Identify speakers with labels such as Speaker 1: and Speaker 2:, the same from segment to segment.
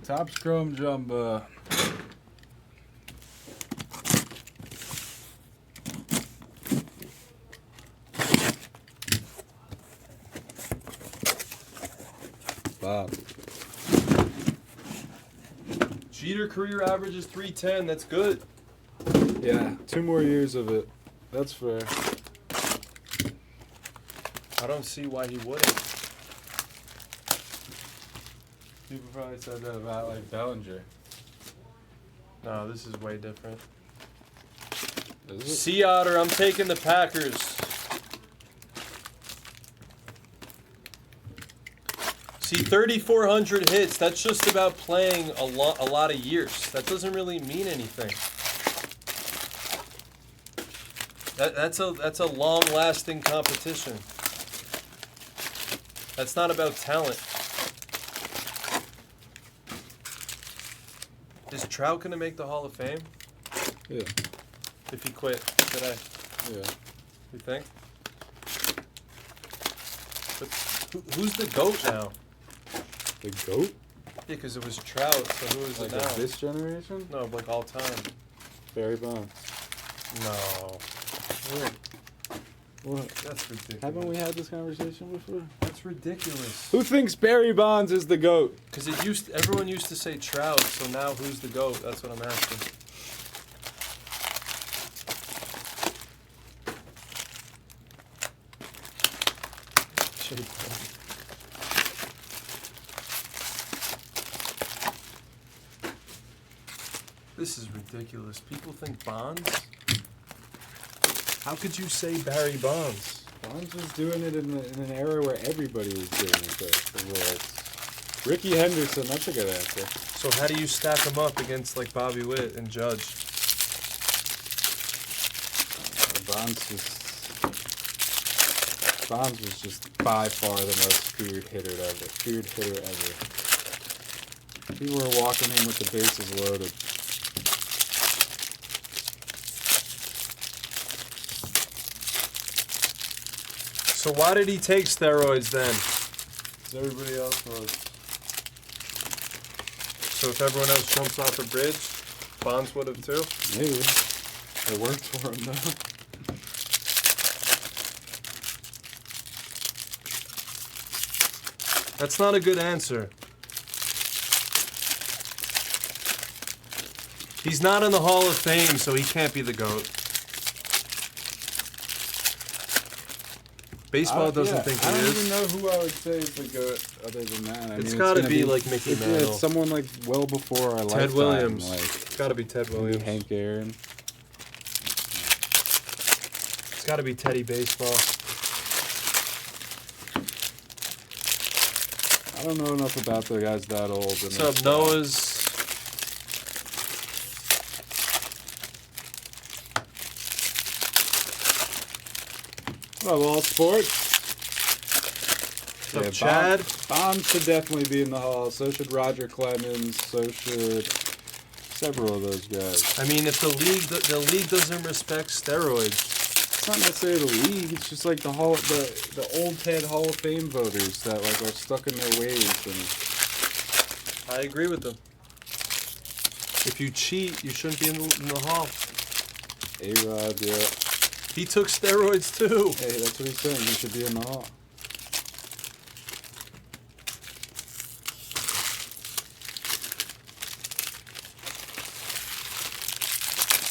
Speaker 1: Topps Chrome Jumbo. Bob.
Speaker 2: Jeter career average is 310. That's good.
Speaker 1: Yeah, 2 more years of it. That's fair.
Speaker 2: I don't see why he wouldn't.
Speaker 1: People probably said that about like Bellinger.
Speaker 2: No, this is way different.
Speaker 1: Is it?
Speaker 2: Sea Otter, I'm taking the Packers. See, 3,400 hits. That's just about playing a lot of years. That doesn't really mean anything. That's a long-lasting competition. That's not about talent. Is Trout gonna make the Hall of Fame?
Speaker 1: Yeah.
Speaker 2: If he quit today,
Speaker 1: Yeah.
Speaker 2: you think? But who's the GOAT now?
Speaker 1: The GOAT?
Speaker 2: Yeah, because it was Trout, so who is
Speaker 1: Like
Speaker 2: it now?
Speaker 1: of this generation?
Speaker 2: No, like all time.
Speaker 1: Barry Bonds.
Speaker 2: No.
Speaker 1: What?
Speaker 2: That's ridiculous.
Speaker 1: Haven't we had this conversation before?
Speaker 2: That's ridiculous.
Speaker 1: Who thinks Barry Bonds is the GOAT?
Speaker 2: Because everyone used to say Trout, so now who's the GOAT? That's what I'm asking. This is ridiculous. People think Bonds? How could you say Barry Bonds?
Speaker 1: Bonds was doing it in an era where everybody was doing it. Ricky Henderson, that's a good answer.
Speaker 2: So how do you stack them up against like Bobby Witt and Judge?
Speaker 1: Bonds was just by far the most feared hitter ever. People were walking in with the bases loaded.
Speaker 2: So why did he take steroids then?
Speaker 1: Because everybody else was.
Speaker 2: So if everyone else jumps off a bridge, Bonds would have too?
Speaker 1: Maybe. It worked for him though.
Speaker 2: That's not a good answer. He's not in the Hall of Fame, so he can't be the GOAT. Baseball doesn't think he
Speaker 1: I don't
Speaker 2: is.
Speaker 1: even know who I would say is the GOAT other than that.
Speaker 2: It's gotta be like Mickey Mantle.
Speaker 1: It's someone like well before our lifetime.
Speaker 2: Ted Williams.
Speaker 1: Like
Speaker 2: It's gotta be Ted Williams.
Speaker 1: Hank Aaron.
Speaker 2: It's gotta be Teddy Baseball.
Speaker 1: I don't know enough about the guys that old.
Speaker 2: What's up, Noah's?
Speaker 1: Well, all sports.
Speaker 2: What's up, Chad?
Speaker 1: Bonds should definitely be in the Hall. So should Roger Clemens. So should several of those guys.
Speaker 2: I mean, if the league doesn't respect steroids,
Speaker 1: It's not necessarily the league. It's just like the old head Hall of Fame voters that like are stuck in their ways. And
Speaker 2: I agree with them. If you cheat, you shouldn't be in the Hall.
Speaker 1: A-Rod, yeah.
Speaker 2: He took steroids too.
Speaker 1: Hey, that's what he's saying. He should be in the Hall.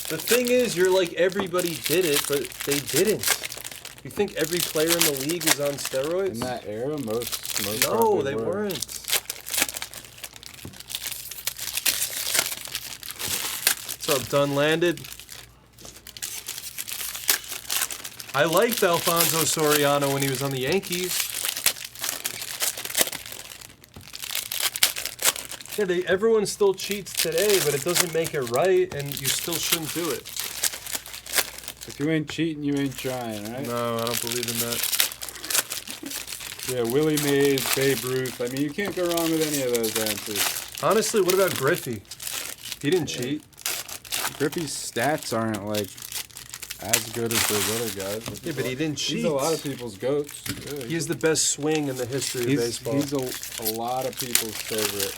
Speaker 2: The thing is, you're like everybody did it, but they didn't. You think every player in the league is on steroids?
Speaker 1: In that era, most
Speaker 2: No,
Speaker 1: probably
Speaker 2: they
Speaker 1: were.
Speaker 2: weren't. What's up, Dunn Landed? I liked Alfonso Soriano when he was on the Yankees. Yeah, everyone still cheats today, but it doesn't make it right, and you still shouldn't do it.
Speaker 1: If you ain't cheating, you ain't trying, right?
Speaker 2: No, I don't believe in that.
Speaker 1: Yeah, Willie Mays, Babe Ruth. I mean, you can't go wrong with any of those answers.
Speaker 2: Honestly, what about Griffey? He didn't cheat.
Speaker 1: Griffey's stats aren't like as good as those other guys.
Speaker 2: Yeah, but he didn't cheat.
Speaker 1: He's a lot of people's goats. Yeah,
Speaker 2: He has the best swing in the history of baseball.
Speaker 1: He's a lot of people's favorite.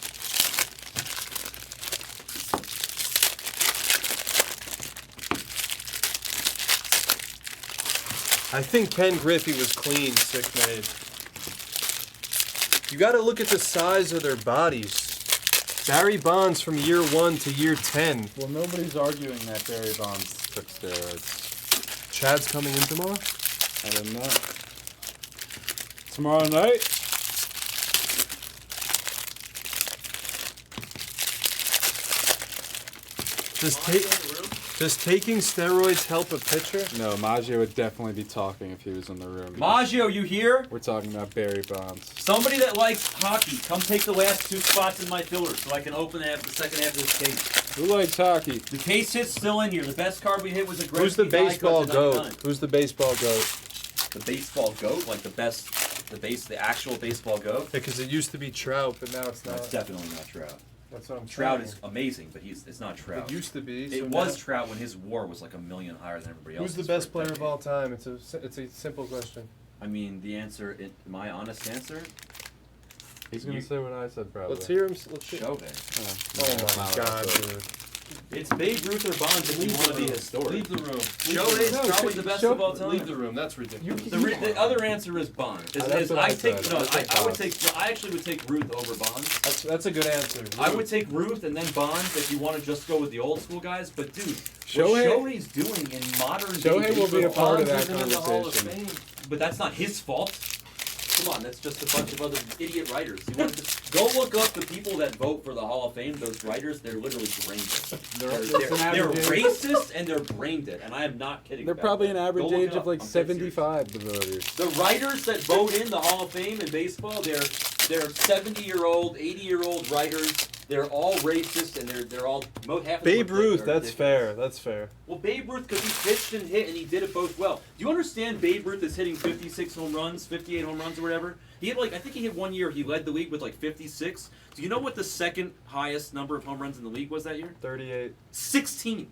Speaker 2: I think Ken Griffey was clean, sick made. You got to look at the size of their bodies. Barry Bonds from year 1 to year 10.
Speaker 1: Well, nobody's arguing that Barry Bonds took steroids.
Speaker 2: Chad's coming in tomorrow?
Speaker 1: I don't know. Tomorrow night?
Speaker 2: Does taking steroids help a pitcher?
Speaker 1: No, Maggio would definitely be talking if he was in the room.
Speaker 3: Maggio, you here?
Speaker 1: We're talking about Barry Bonds.
Speaker 3: Somebody that likes hockey, come take the last 2 spots in my filler so I can open the second half of this case.
Speaker 1: Who likes hockey?
Speaker 3: The case hit's still in here. The best card we hit was a Gretzky.
Speaker 2: Who's the
Speaker 3: die cut
Speaker 2: baseball
Speaker 3: to
Speaker 2: goat?
Speaker 3: 99.
Speaker 2: Who's the baseball goat?
Speaker 3: The baseball goat, like the actual baseball goat.
Speaker 2: Because it used to be Trout, but now it's
Speaker 3: That's
Speaker 2: not.
Speaker 3: definitely not Trout.
Speaker 2: That's what I'm
Speaker 3: Trout
Speaker 2: saying.
Speaker 3: is amazing, but it's not Trout.
Speaker 2: It used to be. so
Speaker 3: It was
Speaker 2: now-
Speaker 3: Trout when his WAR was like a million higher than everybody else.
Speaker 2: Who's the best player of all time? It's a simple question.
Speaker 3: I mean, the answer, my honest answer,
Speaker 1: He's gonna say what I said, probably.
Speaker 2: Let's hear him. Let's hear.
Speaker 3: Shohei.
Speaker 2: Oh my God, dude.
Speaker 3: It's Babe Ruth or Bonds if you want to be historic.
Speaker 2: Leave the room.
Speaker 3: Shohei's probably the best of all time.
Speaker 2: Leave the room. That's ridiculous.
Speaker 3: The other answer is Bonds.
Speaker 1: That's what I said.
Speaker 3: I actually would take Ruth over Bonds.
Speaker 2: That's a good answer.
Speaker 3: I would take Ruth and then Bonds if you want to just go with the old school guys. But dude,
Speaker 1: Shohei-
Speaker 3: what Shohei's doing in modern
Speaker 1: Shohei
Speaker 3: day
Speaker 1: will be a
Speaker 3: baseball,
Speaker 1: part of
Speaker 3: Bonds
Speaker 1: that
Speaker 3: isn't in the Hall of
Speaker 1: conversation.
Speaker 3: Fame. But that's not his fault. Come on, that's just a bunch of other idiot writers. You want to go look up the people that vote for the Hall of Fame. Those writers, they're literally brain dead. They're racist and they're brain dead, and I am not kidding.
Speaker 1: They're
Speaker 3: about
Speaker 1: probably
Speaker 3: that.
Speaker 1: an average
Speaker 3: Go look
Speaker 1: age
Speaker 3: it
Speaker 1: of
Speaker 3: up.
Speaker 1: like
Speaker 3: I'm dead serious.
Speaker 1: 75, the voters.
Speaker 3: The writers that vote in the Hall of Fame in baseball, they're 70-year-old, 80-year-old writers. They're all racist and they're all half of them
Speaker 2: Babe
Speaker 3: are
Speaker 2: Ruth.
Speaker 3: ridiculous.
Speaker 2: That's fair. That's fair.
Speaker 3: Well, Babe Ruth, because he pitched and hit, and he did it both well. Do you understand Babe Ruth is hitting 56 home runs, 58 home runs, or whatever? He had I think he hit 1 year, he led the league with like 56. Do you know what the second highest number of home runs in the league was that year?
Speaker 2: 38.
Speaker 3: 16.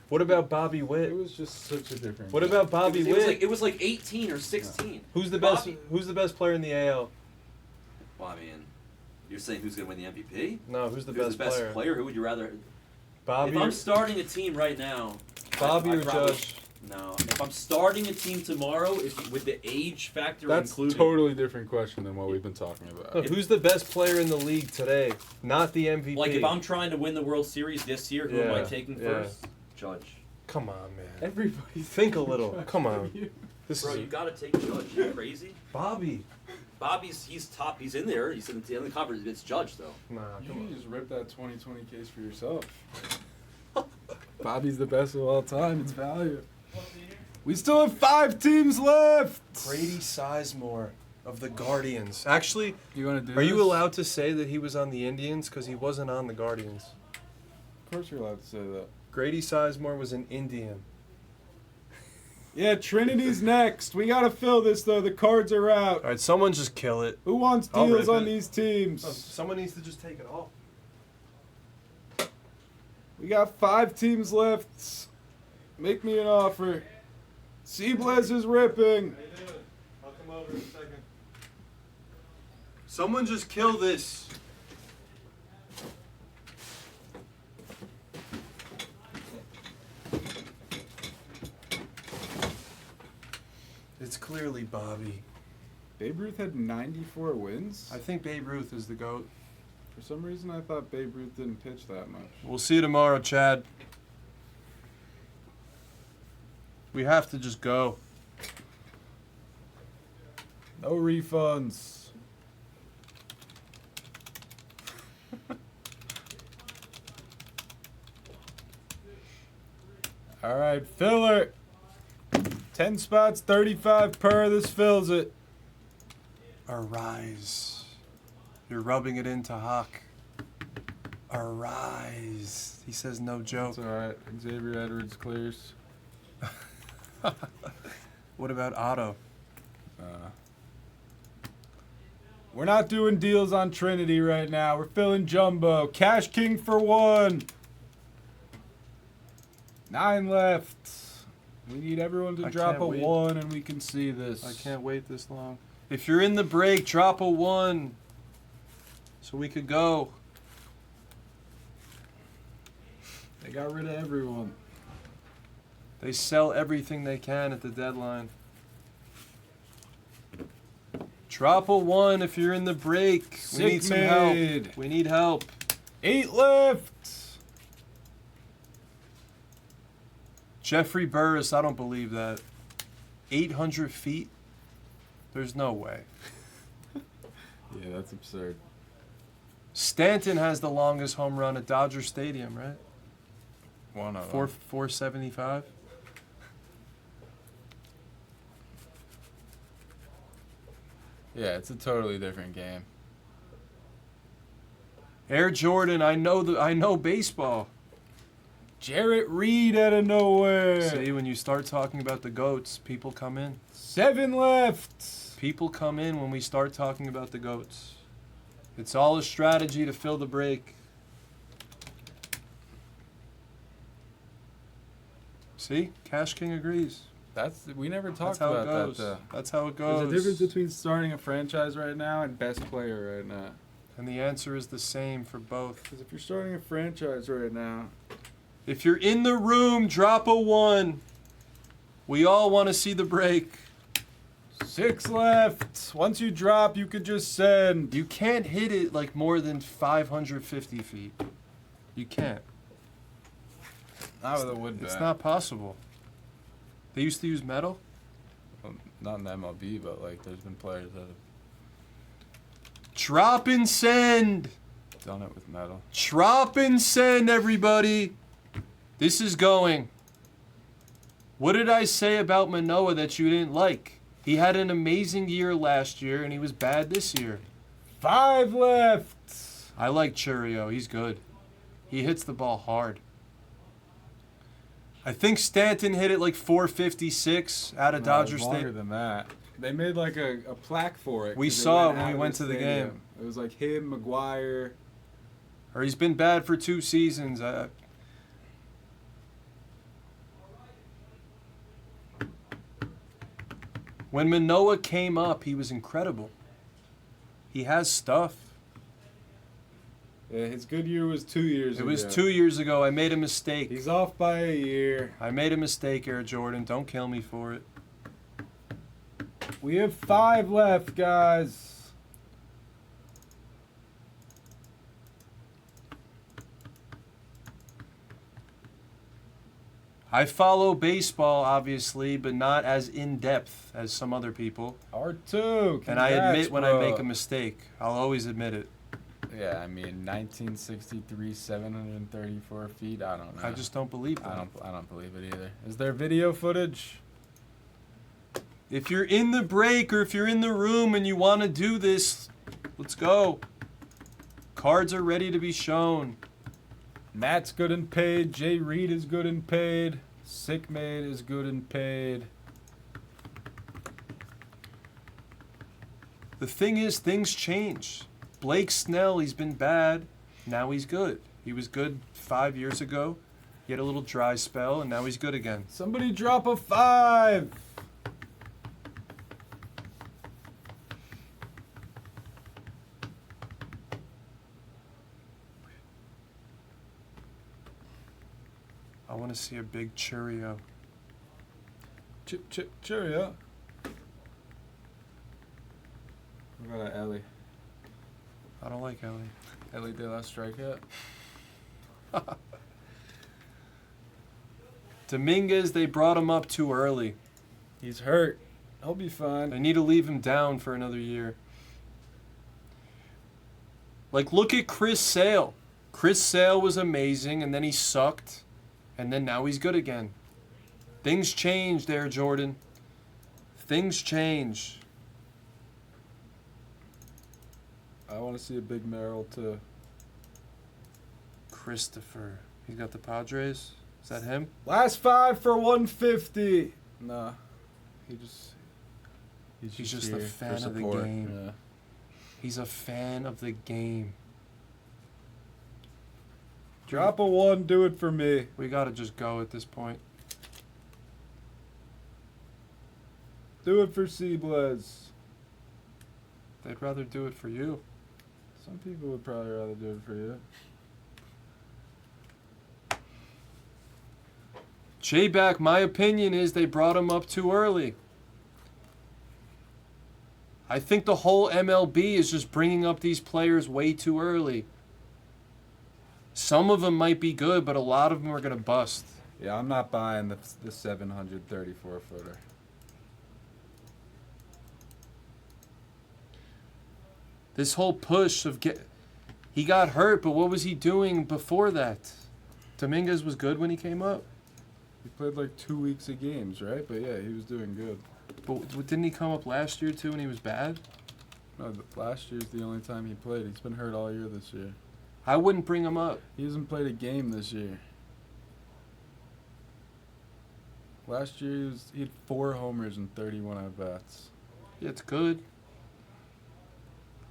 Speaker 2: What about Bobby Witt?
Speaker 1: It was just such a different.
Speaker 2: What about Bobby Witt?
Speaker 3: It was like 18 or 16.
Speaker 2: Who's the best?
Speaker 3: Bobby-
Speaker 2: Who's the best player in the AL?
Speaker 3: Well, I mean, you're saying who's going to win the MVP?
Speaker 2: No, who's the
Speaker 3: Who's
Speaker 2: best player?
Speaker 3: Who would you rather?
Speaker 2: Bobby.
Speaker 3: If I'm starting a team right now,
Speaker 2: Bobby
Speaker 3: I
Speaker 2: or
Speaker 3: probably-
Speaker 2: Judge?
Speaker 3: No. If I'm starting a team tomorrow, with the age factor
Speaker 1: That's
Speaker 3: included,
Speaker 1: totally different question than what we've been talking about.
Speaker 2: Who's the best player in the league today? Not the MVP.
Speaker 3: like if I'm trying to win the World Series this year, who am I
Speaker 2: Yeah,
Speaker 3: taking
Speaker 2: yeah.
Speaker 3: first? Judge.
Speaker 2: Come on, man.
Speaker 1: Everybody
Speaker 2: Think a little. Come on. This
Speaker 3: Bro,
Speaker 2: is
Speaker 3: you gotta take Judge. You crazy?
Speaker 2: Bobby.
Speaker 3: He's top. He's in there. He's in the conference. It's Judge though.
Speaker 2: Nah,
Speaker 1: You
Speaker 2: come
Speaker 1: can
Speaker 2: on.
Speaker 1: just rip that 2020 case for yourself. Bobby's the best of all time. It's value. We still have 5 teams left.
Speaker 2: Grady Sizemore of the Guardians. Actually,
Speaker 1: You want to do?
Speaker 2: are you
Speaker 1: this?
Speaker 2: allowed to say that he was on the Indians because he wasn't on the Guardians?
Speaker 1: Of course, you're allowed to say that.
Speaker 2: Grady Sizemore was an Indian.
Speaker 1: Yeah, Trinity's next. We gotta fill this though. The cards are out.
Speaker 2: All right, someone just kill it.
Speaker 1: Who wants
Speaker 2: I'll
Speaker 1: deals
Speaker 2: rip
Speaker 1: on
Speaker 2: it.
Speaker 1: these teams?
Speaker 2: Someone needs to just take it off.
Speaker 1: We got 5 teams left. Make me an offer. Seablez is ripping.
Speaker 2: I'll come over in a second. Someone just kill this. It's clearly Bobby.
Speaker 1: Babe Ruth had 94 wins.
Speaker 2: I think Babe Ruth is the GOAT.
Speaker 1: For some reason, I thought Babe Ruth didn't pitch that much.
Speaker 2: We'll see you tomorrow, Chad. We have to just go.
Speaker 1: No refunds. All right, filler. 10 spots, 35 per. This fills it.
Speaker 2: Arise. You're rubbing it into Hawk. Arise. He says no joke.
Speaker 1: That's all right. Xavier Edwards clears.
Speaker 2: What about Otto?
Speaker 1: We're not doing deals on Trinity right now. We're filling jumbo. Cash King for 1. 9 left. We need everyone to
Speaker 2: I
Speaker 1: drop
Speaker 2: can't
Speaker 1: a
Speaker 2: wait.
Speaker 1: 1 and we can see this.
Speaker 2: I can't wait this long. If you're in the break, drop a 1 so we could go.
Speaker 1: They got rid of everyone.
Speaker 2: They sell everything they can at the deadline. Drop a 1 if you're in the break. We need some help. We need help.
Speaker 1: 8 left.
Speaker 2: Jeffrey Burris, I don't believe that. 800 feet? There's no way.
Speaker 1: Yeah, that's absurd.
Speaker 2: Stanton has the longest home run at Dodger Stadium, right?
Speaker 1: One of
Speaker 2: 475.
Speaker 1: Yeah, it's a totally different game.
Speaker 2: Air Jordan, I know baseball.
Speaker 1: Jarrett Reed out of nowhere.
Speaker 2: See, when you start talking about the GOATs, people come in.
Speaker 1: 7 left.
Speaker 2: People come in when we start talking about the GOATs. It's all a strategy to fill the break. See? Cash King agrees.
Speaker 1: We never
Speaker 2: That's
Speaker 1: talked
Speaker 2: how it
Speaker 1: about
Speaker 2: goes.
Speaker 1: that though.
Speaker 2: That's how it goes.
Speaker 1: There's a difference between starting a franchise right now and best player right now.
Speaker 2: And the answer is the same for both.
Speaker 1: Because if you're starting a franchise right now,
Speaker 2: If you're in the room, drop a 1. We all want to see the break.
Speaker 1: 6 left. Once you drop, you could just send.
Speaker 2: You can't hit it like more than 550 feet. You can't.
Speaker 1: Not with a wood bat.
Speaker 2: It's not possible. They used to use metal.
Speaker 1: Well, not in the MLB, but like there's been players that have
Speaker 2: Drop and send.
Speaker 1: done it with metal.
Speaker 2: Drop and send, everybody. This is going. What did I say about Manoah that you didn't like? He had an amazing year last year, and he was bad this year.
Speaker 1: 5 left.
Speaker 2: I like Churio. He's good. He hits the ball hard. I think Stanton hit it like 456 out of Dodger
Speaker 1: Longer
Speaker 2: Stadium.
Speaker 1: than that. They made like a plaque for it.
Speaker 2: We
Speaker 1: 'cause they
Speaker 2: saw it when
Speaker 1: out
Speaker 2: we
Speaker 1: of
Speaker 2: went to the
Speaker 1: stadium.
Speaker 2: game.
Speaker 1: It was like him, McGuire.
Speaker 2: Or he's been bad for 2 seasons. When Manoah came up, he was incredible. He has stuff.
Speaker 1: Yeah, his good year was 2 years
Speaker 2: It
Speaker 1: ago.
Speaker 2: was 2 years ago. I made a mistake.
Speaker 1: He's off by a year.
Speaker 2: I made a mistake, Air Jordan. Don't kill me for it.
Speaker 1: We have 5 left, guys.
Speaker 2: I follow baseball, obviously, but not as in-depth as some other people.
Speaker 1: R2.
Speaker 2: And I
Speaker 1: congrats,
Speaker 2: admit when
Speaker 1: bro.
Speaker 2: I make a mistake. I'll always admit it.
Speaker 1: Yeah, I mean, 1963, 734 feet. I don't know.
Speaker 2: I just don't believe that.
Speaker 1: I don't believe it either. Is there video footage?
Speaker 2: If you're in the break or if you're in the room and you want to do this, let's go. Cards are ready to be shown.
Speaker 1: Matt's good and paid. Jay Reed is good and paid. Sickmade is good and paid.
Speaker 2: The thing is, things change. Blake Snell, he's been bad. Now he's good. He was good 5 years ago. He had a little dry spell, and now he's good again.
Speaker 1: Somebody drop a 5.
Speaker 2: I want to see a big Churio.
Speaker 1: Chip, chip, cheerio. What about Ellie?
Speaker 2: I don't like Ellie.
Speaker 1: Ellie De La Strikeout?
Speaker 2: Dominguez, they brought him up too early.
Speaker 1: He's hurt. He'll be
Speaker 2: They
Speaker 1: fine.
Speaker 2: need to leave him down for another year. Like, look at Chris Sale. Chris Sale was amazing, and then he sucked, and then now he's good again. Things change there, Jordan. Things change.
Speaker 1: I want to see a big Merrill too.
Speaker 2: Christopher. He's got the Padres. Is that him?
Speaker 1: Last 5 for 150. Nah. He's
Speaker 2: just a
Speaker 1: here
Speaker 2: fan
Speaker 1: for
Speaker 2: of the
Speaker 1: support.
Speaker 2: game.
Speaker 1: Yeah.
Speaker 2: He's a fan of the game.
Speaker 1: Drop a 1, do it for me.
Speaker 2: We gotta just go at this point.
Speaker 1: Do it for Seablez.
Speaker 2: They'd rather do it for you.
Speaker 1: Some people would probably rather do it for you.
Speaker 2: J-Back, my opinion is they brought him up too early. I think the whole MLB is just bringing up these players way too early. Some of them might be good, but a lot of them are going to bust.
Speaker 1: Yeah, I'm not buying the 734 footer.
Speaker 2: This whole push of he got hurt, but what was he doing before that? Dominguez was good when he came up.
Speaker 1: He played like 2 weeks of games, right? But yeah, he was doing good.
Speaker 2: But didn't he come up last year too when he was bad?
Speaker 1: No, last year's the only time he played. He's been hurt all year this year.
Speaker 2: I wouldn't bring him up.
Speaker 1: He hasn't played a game this year. Last year he had 4 homers and 31 at-bats.
Speaker 2: Yeah, it's good.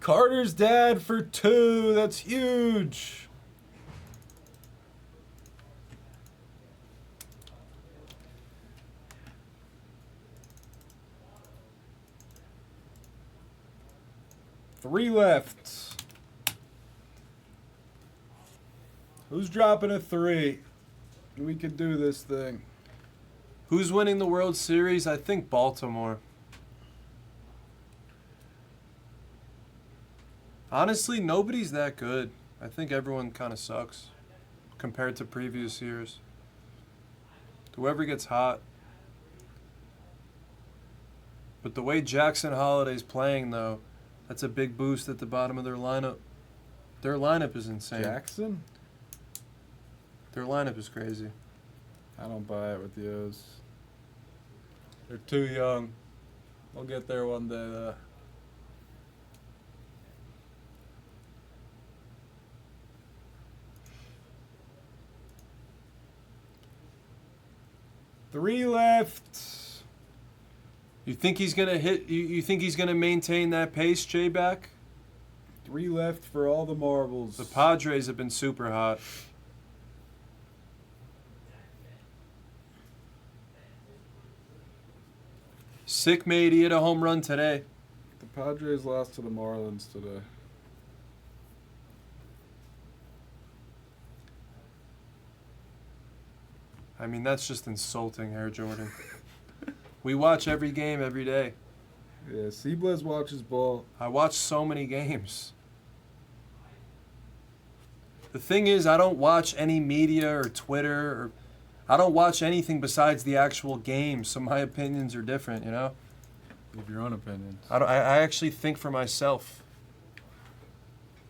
Speaker 1: Carter's dad for 2. That's huge. Three left. Who's dropping a 3? We could do this thing.
Speaker 2: Who's winning the World Series? I think Baltimore. Honestly, nobody's that good. I think everyone kind of sucks compared to previous years. Whoever gets hot. But the way Jackson Holiday's playing, though, that's a big boost at the bottom of their lineup. Their lineup is insane.
Speaker 1: Jackson?
Speaker 2: Their lineup is crazy.
Speaker 1: I don't buy it with the O's. They're too young. We'll get there one day, though. Three left.
Speaker 2: You think he's gonna hit? You think he's gonna maintain that pace, J-Back?
Speaker 1: 3 left for all the marbles.
Speaker 2: The Padres have been super hot. Sick made. He hit a home run today.
Speaker 1: The Padres lost to the Marlins today.
Speaker 2: I mean, that's just insulting, Air Jordan. We watch every game every day.
Speaker 1: Yeah, Seablez watches ball.
Speaker 2: I watch so many games. The thing is, I don't watch any media or Twitter, or I don't watch anything besides the actual game, so my opinions are different, you know?
Speaker 1: You have your own opinions.
Speaker 2: I actually think for myself.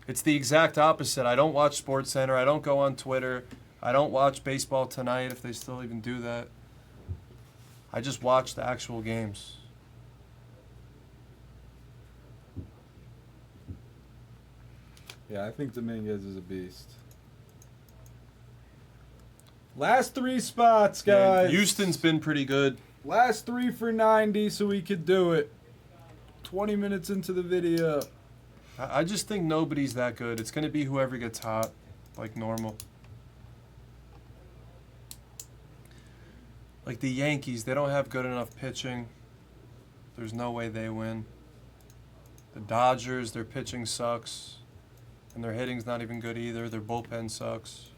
Speaker 2: It's the exact opposite. I don't watch SportsCenter. I don't go on Twitter. I don't watch Baseball Tonight, if they still even do that. I just watch the actual games.
Speaker 1: Yeah, I think Dominguez is a beast. Last 3 spots,
Speaker 2: Yeah,
Speaker 1: guys.
Speaker 2: Houston's been pretty good.
Speaker 1: Last 3 for 90, so we could do it. 20 minutes into the video.
Speaker 2: I just think nobody's that good. It's going to be whoever gets hot, like normal. Like the Yankees, they don't have good enough pitching. There's no way they win. The Dodgers, their pitching sucks. And their hitting's not even good either. Their bullpen sucks.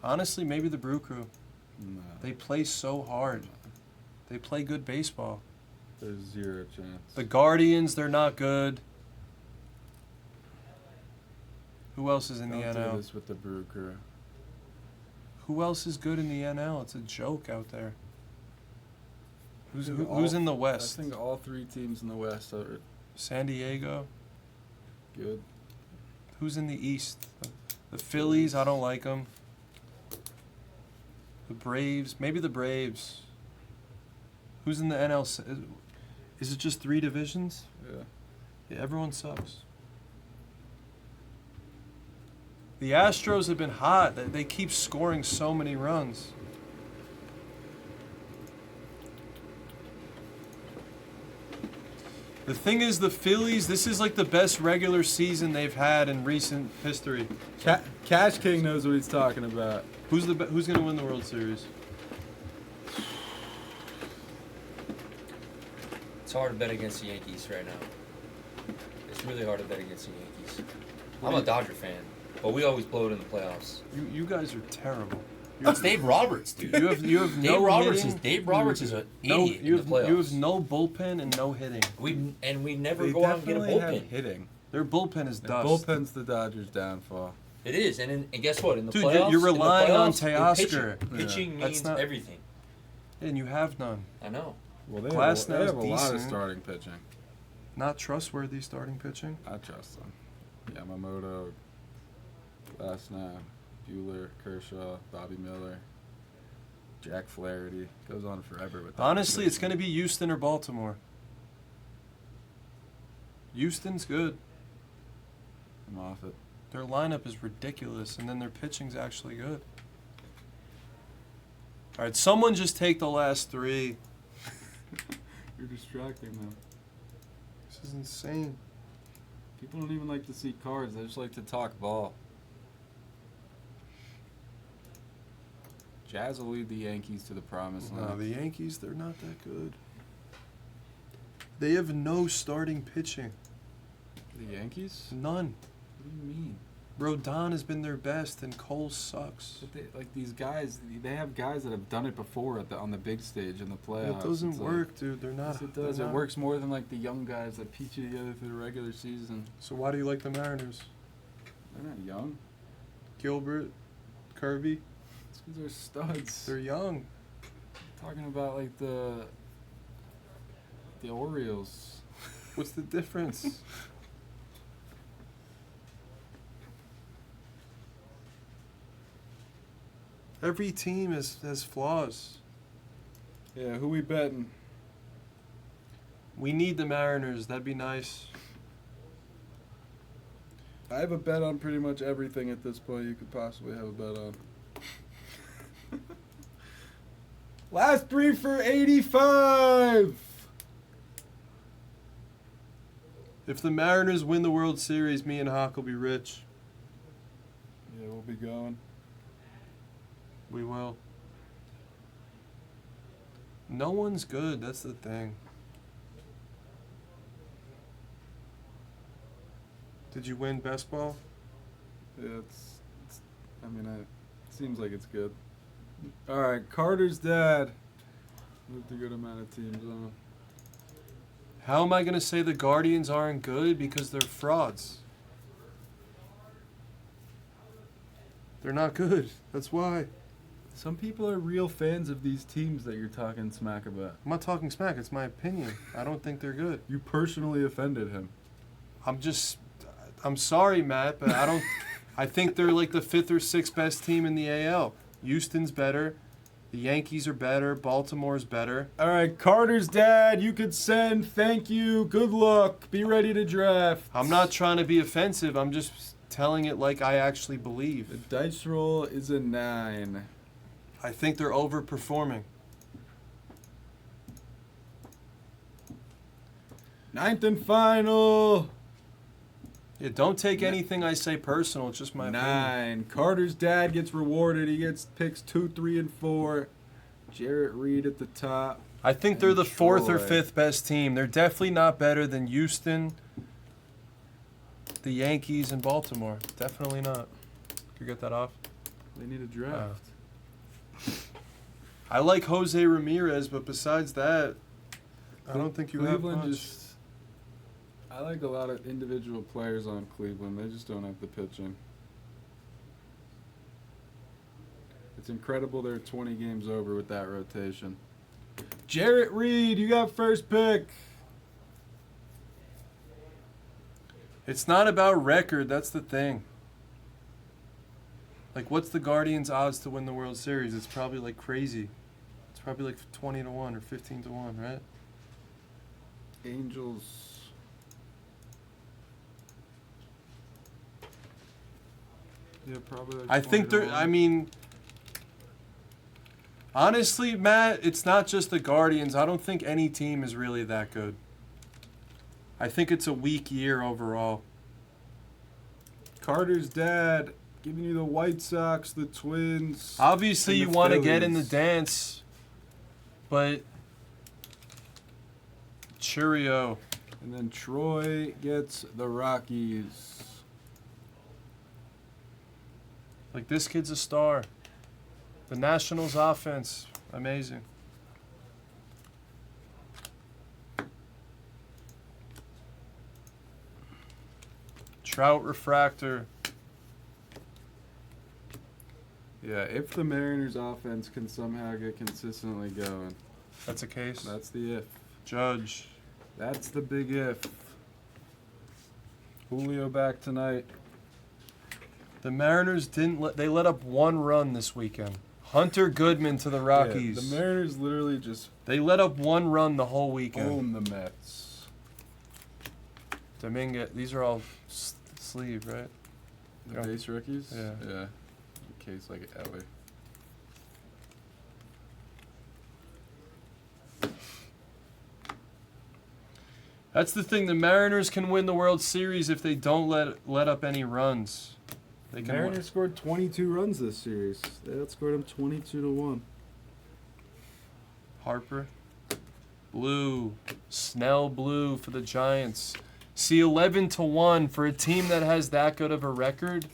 Speaker 2: Honestly, maybe the Brew Crew.
Speaker 1: No,
Speaker 2: They play so hard. They play good baseball.
Speaker 1: there's 0 chance.
Speaker 2: The Guardians, they're not good. Who else is in the
Speaker 1: Don't do
Speaker 2: NL?
Speaker 1: this with the Brew Crew.
Speaker 2: Who else is good in the NL? It's a joke out there. Who's
Speaker 1: All-
Speaker 2: in the
Speaker 1: I
Speaker 2: West?
Speaker 1: think all 3 teams in the West are
Speaker 2: San Diego.
Speaker 1: good.
Speaker 2: Who's in the East? The Phillies, I don't like them. The Braves, maybe the Braves. Who's in the NL? Is it just 3 divisions?
Speaker 1: Yeah.
Speaker 2: Yeah, everyone sucks. The Astros have been hot. They keep scoring so many runs. The thing is, the Phillies, this is like the best regular season they've had in recent history.
Speaker 1: Cash King knows what he's talking about.
Speaker 2: Who's going to win the World Series?
Speaker 4: It's hard to bet against the Yankees right now. It's really hard to bet against the Yankees. I'm a Dodger fan, but we always blow it in the playoffs.
Speaker 2: You guys are terrible.
Speaker 4: It's Dave Roberts, dude.
Speaker 2: You have
Speaker 4: Dave
Speaker 2: no
Speaker 4: Roberts
Speaker 2: hitting.
Speaker 4: is Dave Roberts is an
Speaker 2: No,
Speaker 4: idiot
Speaker 2: you
Speaker 4: in the playoffs.
Speaker 2: have no bullpen and no hitting.
Speaker 4: We never
Speaker 1: They
Speaker 4: go out and get a
Speaker 1: definitely have
Speaker 4: bullpen.
Speaker 1: hitting.
Speaker 2: Their bullpen is
Speaker 1: The
Speaker 2: dust.
Speaker 1: bullpen's the Dodgers' downfall.
Speaker 4: It is, and guess what? In the
Speaker 2: Dude,
Speaker 4: playoffs,
Speaker 2: you're relying on
Speaker 4: in the playoffs,
Speaker 2: Teoscar.
Speaker 4: Pitching
Speaker 2: Yeah. That's
Speaker 4: means
Speaker 2: not-
Speaker 4: everything.
Speaker 2: And you have none.
Speaker 4: I know.
Speaker 1: Well, they
Speaker 2: Glasnow's
Speaker 1: have a lot of
Speaker 2: decent.
Speaker 1: starting pitching.
Speaker 2: Not trustworthy starting pitching.
Speaker 1: I trust them. Yamamoto, Glasnow, Bueller, Kershaw, Bobby Miller, Jack Flaherty. Goes on forever with that.
Speaker 2: Honestly, it's going to be Houston or Baltimore. Houston's good.
Speaker 1: I'm off it.
Speaker 2: Their lineup is ridiculous, and then their pitching's actually good. All right, someone just take the last three.
Speaker 1: You're distracting them.
Speaker 2: This is insane.
Speaker 1: People don't even like to see cards. They just like to talk ball. Jazz will lead the Yankees to the promised
Speaker 2: No,
Speaker 1: land.
Speaker 2: the Yankees, they're not that good. They have no starting pitching.
Speaker 1: The Yankees?
Speaker 2: None.
Speaker 1: What do you mean?
Speaker 2: Rodon has been their best, and Cole sucks.
Speaker 1: But they, like these guys, they have guys that have done it before on the big stage in the playoffs.
Speaker 2: It doesn't
Speaker 1: It's like-
Speaker 2: work, dude. They're not.
Speaker 1: Yes, it does.
Speaker 2: they're
Speaker 1: It
Speaker 2: not-
Speaker 1: works more than like the young guys that piece you together through the regular season.
Speaker 2: So why do you like the Mariners?
Speaker 1: They're not young.
Speaker 2: Gilbert, Kirby,
Speaker 1: It's because they're studs.
Speaker 2: they're young.
Speaker 1: Talking about like the Orioles.
Speaker 2: What's the difference? Every team has flaws.
Speaker 1: Yeah, who we betting?
Speaker 2: We need the Mariners. That'd be nice.
Speaker 1: I have a bet on pretty much everything at this point you could possibly have a bet on. Last three for 85!
Speaker 2: If the Mariners win the World Series, me and Hawk will be rich.
Speaker 1: Yeah, we'll be going.
Speaker 2: We will. No one's good. That's the thing. Did you win best ball?
Speaker 1: Yeah, I mean, it seems like it's good. Alright, Carter's dad. Moved a good amount of teams on.
Speaker 2: How am I going to say the Guardians aren't good? Because they're frauds. They're not good. That's why.
Speaker 1: Some people are real fans of these teams that you're talking smack about.
Speaker 2: I'm not talking smack. It's my opinion. I don't think they're good.
Speaker 1: You personally offended him.
Speaker 2: I'm sorry, Matt, but I think they're like the 5th or 6th best team in the AL. Houston's better. The Yankees are better. Baltimore's better.
Speaker 1: All right, Carter's dad, you could send. Thank you. Good luck. Be ready to draft.
Speaker 2: I'm not trying to be offensive. I'm just telling it like I actually
Speaker 1: The
Speaker 2: believe.
Speaker 1: dice roll is a 9.
Speaker 2: I think they're overperforming.
Speaker 1: 9th and final.
Speaker 2: Yeah, don't take anything I say personal. It's just my opinion.
Speaker 1: 9. Carter's dad gets rewarded. He gets picks 2, 3, and 4. Jarrett Reed at the top.
Speaker 2: I think they're
Speaker 1: And
Speaker 2: the 4th or
Speaker 1: Troy.
Speaker 2: 5th best team. They're definitely not better than Houston, the Yankees, and Baltimore. Definitely not. Could you get that off?
Speaker 1: They need a draft.
Speaker 2: I like Jose Ramirez, but besides that, I don't think you have
Speaker 1: Cleveland
Speaker 2: much.
Speaker 1: just. I like a lot of individual players on Cleveland. They just don't have the pitching. It's incredible they're 20 games over with that rotation. Jarrett Reed, you got first pick.
Speaker 2: It's not about record. That's the thing. Like, what's the Guardians' odds to win the World Series? It's probably like crazy. It's probably like 20-1 or 15-1, right?
Speaker 1: Angels. Yeah, probably. Like
Speaker 2: I think they're.
Speaker 1: 20 to 1.
Speaker 2: I mean, honestly, Matt, it's not just the Guardians. I don't think any team is really that good. I think it's a weak year overall.
Speaker 1: Carter's dad giving you the White Sox, the Twins.
Speaker 2: Obviously,
Speaker 1: and
Speaker 2: you
Speaker 1: the
Speaker 2: want to get in the
Speaker 1: Phillies.
Speaker 2: dance, but Churio.
Speaker 1: And then Troy gets the Rockies.
Speaker 2: Like, this kid's a star. The Nationals offense, amazing. Trout refractor.
Speaker 1: Yeah, if the Mariners offense can somehow get consistently going,
Speaker 2: That's a case.
Speaker 1: that's the if.
Speaker 2: Judge.
Speaker 1: That's the big if. Julio back tonight.
Speaker 2: The Mariners they let up 1 run this weekend. Hunter Goodman to the Rockies.
Speaker 1: Yeah, the Mariners literally just
Speaker 2: They let up 1 run the whole weekend.
Speaker 1: own the Mets.
Speaker 2: Dominguez, these are all sleeve, right?
Speaker 1: The
Speaker 2: Yeah.
Speaker 1: base rookies?
Speaker 2: Yeah.
Speaker 1: Yeah. In case like Ellie.
Speaker 2: That's the thing. The Mariners can win the World Series if they don't let up any runs. They
Speaker 1: The
Speaker 2: can.
Speaker 1: Mariners scored 22 runs this series. They outscored them 22-1.
Speaker 2: Harper. Blue. Snell blue for the Giants. See, 11-1 for a team that has that good of a record.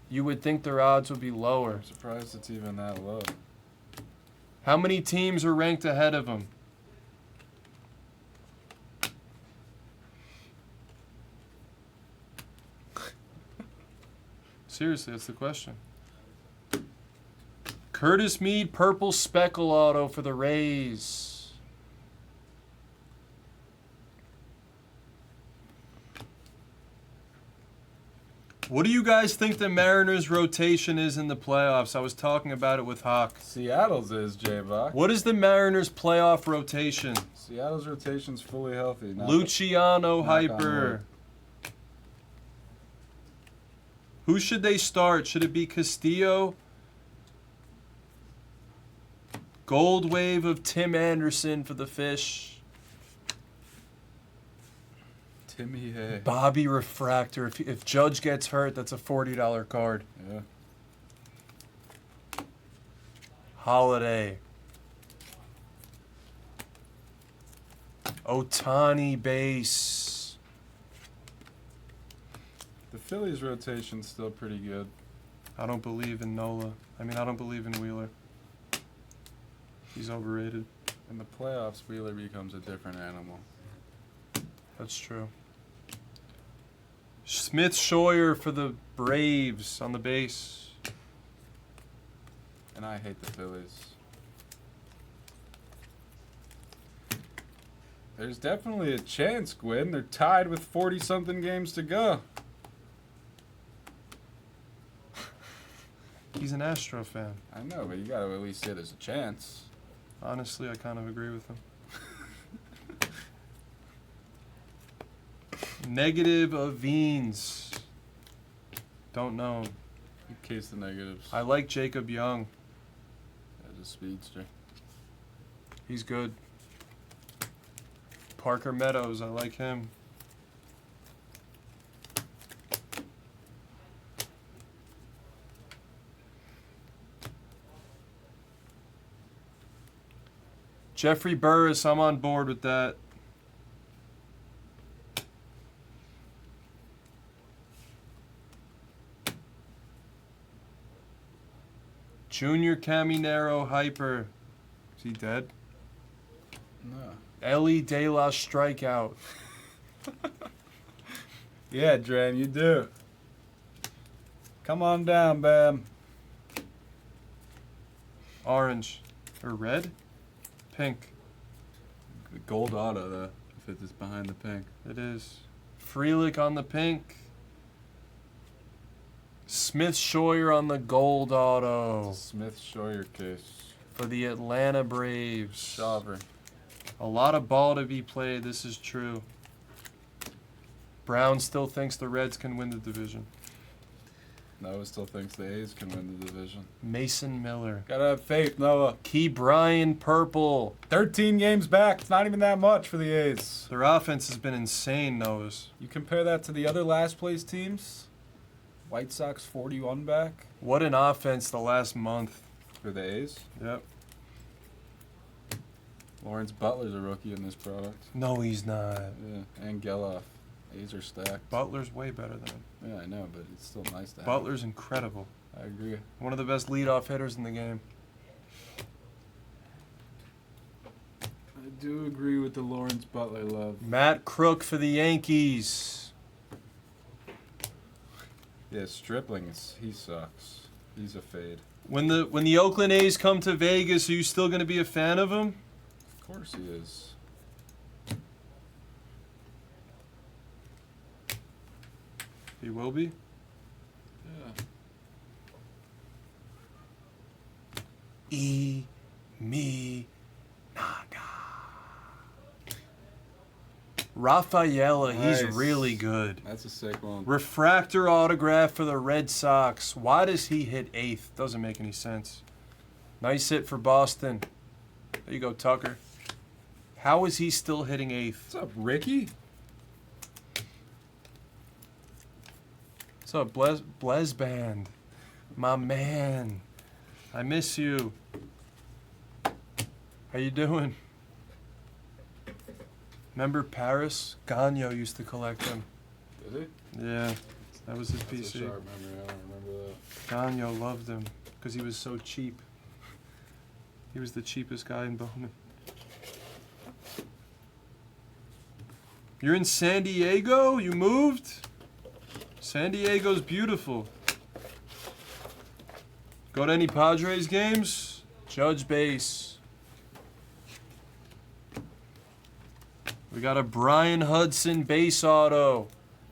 Speaker 2: You would think their odds would be lower.
Speaker 1: I'm surprised it's even that low.
Speaker 2: How many teams are ranked ahead of them? Seriously, that's the question. Curtis Mead, purple speckle auto for the Rays. What do you guys think the Mariners' rotation is in the playoffs? I was talking about it with Hawk.
Speaker 1: Seattle's is, J-Buck.
Speaker 2: What is the Mariners' playoff rotation?
Speaker 1: Seattle's rotation's fully healthy.
Speaker 2: Luciano
Speaker 1: knock on
Speaker 2: Hyper.
Speaker 1: wood.
Speaker 2: Who should they start? Should it be Castillo? Gold wave of Tim Anderson for the Fish.
Speaker 1: Timmy Hay.
Speaker 2: Bobby Refractor. If Judge gets hurt, that's a $40 card.
Speaker 1: Yeah.
Speaker 2: Holiday. Otani base.
Speaker 1: The Phillies rotation's still pretty good.
Speaker 2: I don't believe in Nola. I don't believe in Wheeler. He's overrated.
Speaker 1: In the playoffs, Wheeler becomes a different animal.
Speaker 2: That's true. Smith Scheuer for the Braves on the base.
Speaker 1: And I hate the Phillies. There's definitely a chance, Gwyn. They're tied with 40-something games to go.
Speaker 2: He's an Astro fan.
Speaker 1: I know, but you got to at least say there's a chance.
Speaker 2: Honestly, I kind of agree with him. Negative of Veens. Don't know.
Speaker 1: In case the negatives.
Speaker 2: I like Jacob Young.
Speaker 1: As a speedster.
Speaker 2: He's good. Parker Meadows, I like him. Jeffrey Burris, I'm on board with that. Junior Caminero Hyper. Is he dead?
Speaker 1: No.
Speaker 2: Ellie De La strikeout.
Speaker 1: Yeah, Dren, you do. Come on down, Bam.
Speaker 2: Orange. Or red? Pink.
Speaker 1: The gold auto, though, if it is behind the pink.
Speaker 2: It is. Frelick on the pink. Smith Scheuer on the gold auto
Speaker 1: Smith Scheuer case.
Speaker 2: for the Atlanta Braves.
Speaker 1: Chauver.
Speaker 2: A lot of ball to be played, this is true. Brown still thinks the Reds can win the division.
Speaker 1: Noah still thinks the A's can win the division.
Speaker 2: Mason Miller.
Speaker 1: Gotta have faith, Noah.
Speaker 2: Key Bryan purple.
Speaker 1: 13 games back. It's not even that much for the A's.
Speaker 2: Their offense has been insane, Noah's.
Speaker 1: You compare that to the other last place teams. White Sox 41 back
Speaker 2: What an offense the last month.
Speaker 1: for the A's.
Speaker 2: Yep.
Speaker 1: Lawrence Butler's a rookie in this product.
Speaker 2: No, he's not.
Speaker 1: Yeah, and Geloff. A's are stacked.
Speaker 2: Butler's way better than him.
Speaker 1: Yeah, I know, but it's still nice to have.
Speaker 2: Butler's incredible.
Speaker 1: I agree.
Speaker 2: One of the best leadoff hitters in the game.
Speaker 1: I do agree with the Lawrence Butler love.
Speaker 2: Matt Crook for the Yankees.
Speaker 1: Yeah, Stripling, he sucks. He's a fade.
Speaker 2: When the Oakland A's come to Vegas, are you still going to be a fan of him?
Speaker 1: Of course he is.
Speaker 2: He will be.
Speaker 1: Yeah.
Speaker 2: Me Naga. Rafaela, he's
Speaker 1: Nice.
Speaker 2: really good.
Speaker 1: That's a sick one.
Speaker 2: Refractor autograph for the Red Sox. Why does he hit 8th? Doesn't make any sense. Nice hit for Boston. There you go, Tucker. How is he still hitting 8th?
Speaker 1: What's up, Ricky?
Speaker 2: What's up, Blez Band? My man. I miss you. How you doing? Remember Paris? Gagno used to collect them.
Speaker 1: Did he?
Speaker 2: Yeah, that was his
Speaker 1: That's a
Speaker 2: PC.
Speaker 1: sharp memory. I don't remember that.
Speaker 2: Gagno loved him because he was so cheap. He was the cheapest guy in Bowman. You're in San Diego? You moved? San Diego's beautiful. Go to any Padres games? Judge Base. We got a Brian Hudson base auto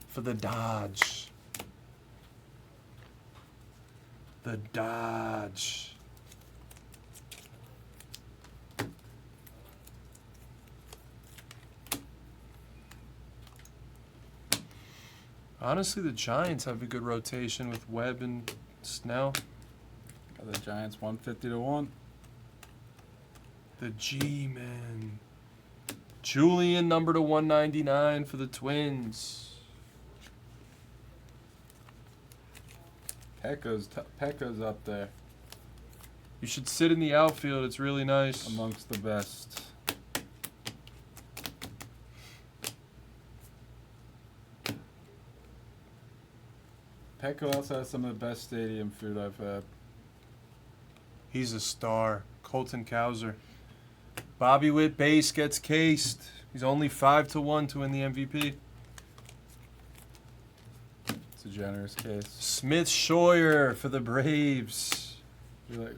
Speaker 2: for the Dodge. The Dodge. Honestly, the Giants have a good rotation with Webb and Snell.
Speaker 1: Got the Giants 150 to 1.
Speaker 2: The G-Men. Julian, number to 199 for the Twins.
Speaker 1: Pekka's up there
Speaker 2: You should sit in the outfield. It's really nice.
Speaker 1: amongst the best. Petco also has some of the best stadium food I've had.
Speaker 2: He's a star. Colton Cowser. Bobby Witt base gets cased. He's only 5 to 1 to win the MVP.
Speaker 1: It's a generous case.
Speaker 2: Smith Scheuer for the Braves.
Speaker 1: You're like,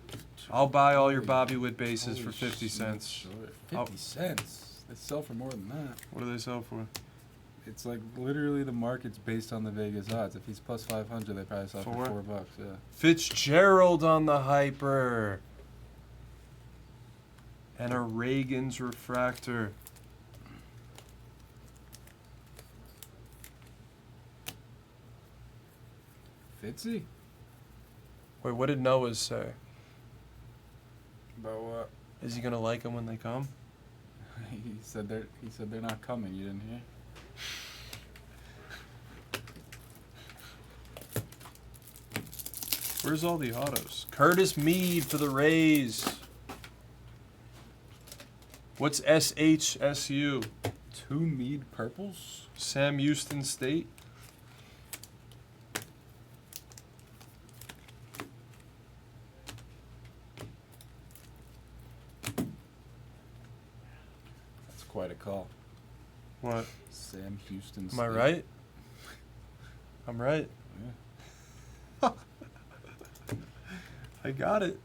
Speaker 2: I'll buy all your Bobby Witt bases
Speaker 1: holy
Speaker 2: for 50
Speaker 1: shit,
Speaker 2: cents.
Speaker 1: sure. 50 cents? They sell for more than that.
Speaker 2: What do they sell for?
Speaker 1: It's like literally the market's based on the Vegas odds. If he's plus 500, they probably sell
Speaker 2: Four?
Speaker 1: for $4. Yeah.
Speaker 2: Fitzgerald on the hyper. And a Reagan's refractor.
Speaker 1: Fitzy?
Speaker 2: Wait, what did Noah say?
Speaker 1: About what?
Speaker 2: Is he gonna like them when they come?
Speaker 1: He said they're not coming. You didn't hear?
Speaker 2: Where's all the autos? Curtis Mead for the Rays. What's SHSU?
Speaker 1: 2 Mead purples?
Speaker 2: Sam Houston State.
Speaker 1: That's quite a call.
Speaker 2: What?
Speaker 1: Sam Houston.
Speaker 2: Am I
Speaker 1: State.
Speaker 2: right? I'm right.
Speaker 1: Yeah.
Speaker 2: I got it.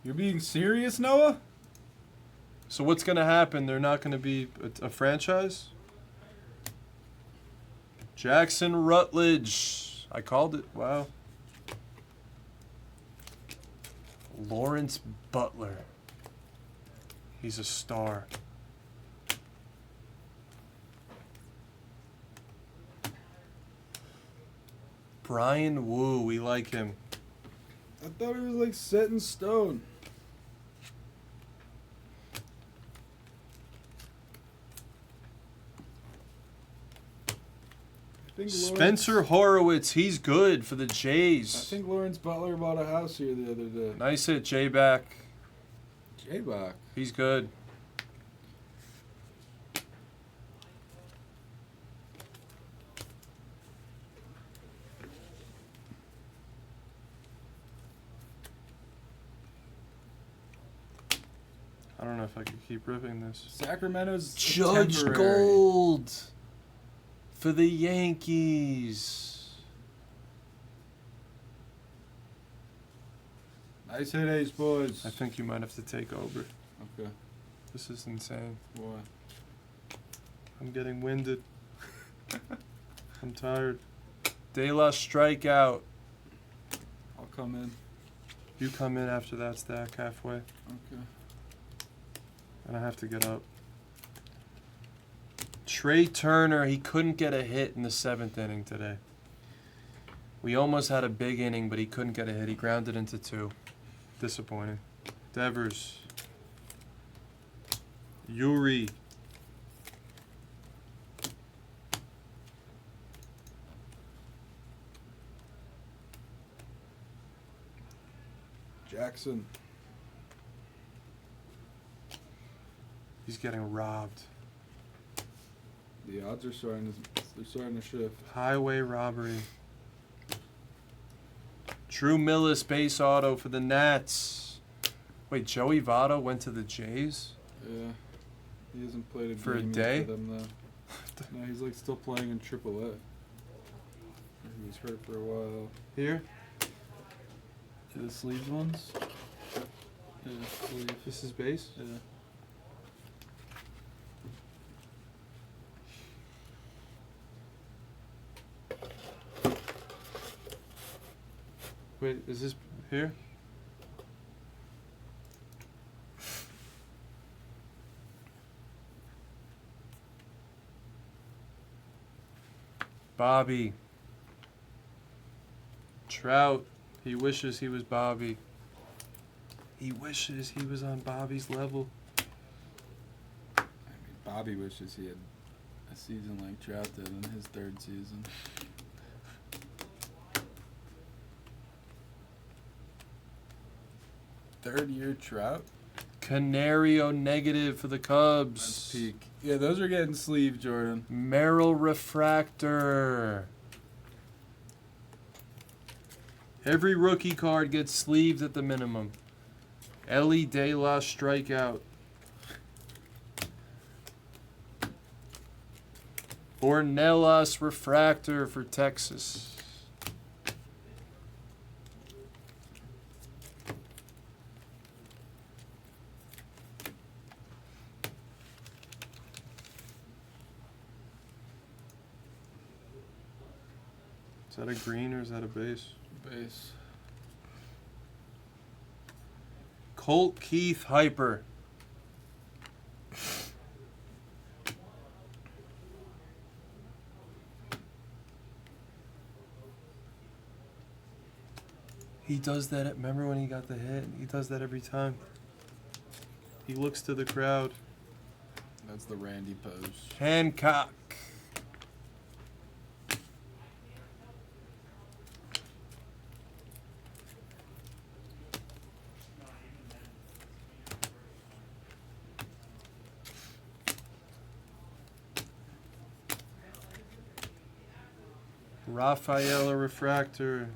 Speaker 1: You're being serious, Noah?
Speaker 2: So what's gonna happen? They're not gonna be a franchise? Jackson Rutledge. I called it. Wow. Lawrence Butler. He's a star. Brian Wu, we like him.
Speaker 1: I thought it was like set in stone. I think
Speaker 2: Spencer Horowitz, he's good for the Jays.
Speaker 1: I think Lawrence Butler bought a house here the other day.
Speaker 2: Nice hit, J-Back.
Speaker 1: J-Bach.
Speaker 2: He's good. know if I can keep ripping this.
Speaker 1: Sacramento's
Speaker 2: Judge
Speaker 1: temporary.
Speaker 2: Gold for the Yankees.
Speaker 1: Nice hit, Ace boys.
Speaker 2: I think you might have to take over.
Speaker 1: Okay.
Speaker 2: This is insane.
Speaker 1: Why?
Speaker 2: I'm getting winded. I'm tired. De La strikeout.
Speaker 1: I'll come in.
Speaker 2: You come in after that stack halfway,
Speaker 1: Okay.
Speaker 2: and I have to get up. Trey Turner, he couldn't get a hit in the 7th inning today. We almost had a big inning, but he couldn't get a hit. He grounded into 2. Disappointing. Devers. Yuri.
Speaker 1: Jackson.
Speaker 2: He's getting robbed.
Speaker 1: The odds are starting to shift.
Speaker 2: Highway robbery. Drew Millis base auto for the Nats. Wait, Joey Votto went to the Jays?
Speaker 1: Yeah. He hasn't played a
Speaker 2: For a
Speaker 1: game yet
Speaker 2: day?
Speaker 1: for them though. No, he's like still playing in AAA. He was hurt for a while.
Speaker 2: Here?
Speaker 1: The sleeves ones? Yeah, sleeve.
Speaker 2: This is base?
Speaker 1: Yeah.
Speaker 2: Wait, is this here? Bobby. Trout. He wishes he was Bobby. He wishes he was on Bobby's level.
Speaker 1: I mean, Bobby wishes he had a season like Trout did in his 3rd season. Third year Trout?
Speaker 2: Canario negative for the Cubs.
Speaker 1: That's peak. Yeah, those are getting sleeved, Jordan.
Speaker 2: Merrill refractor. Every rookie card gets sleeved at the minimum. Ellie De La strikeout. Ornelas refractor for Texas. Is that a green or is that a base?
Speaker 1: Base.
Speaker 2: Colt Keith Hyper. He does that. Remember when he got the hit? He does that every time. He looks to the crowd.
Speaker 1: That's the Randy pose.
Speaker 2: Hancock. Rafaela refractor.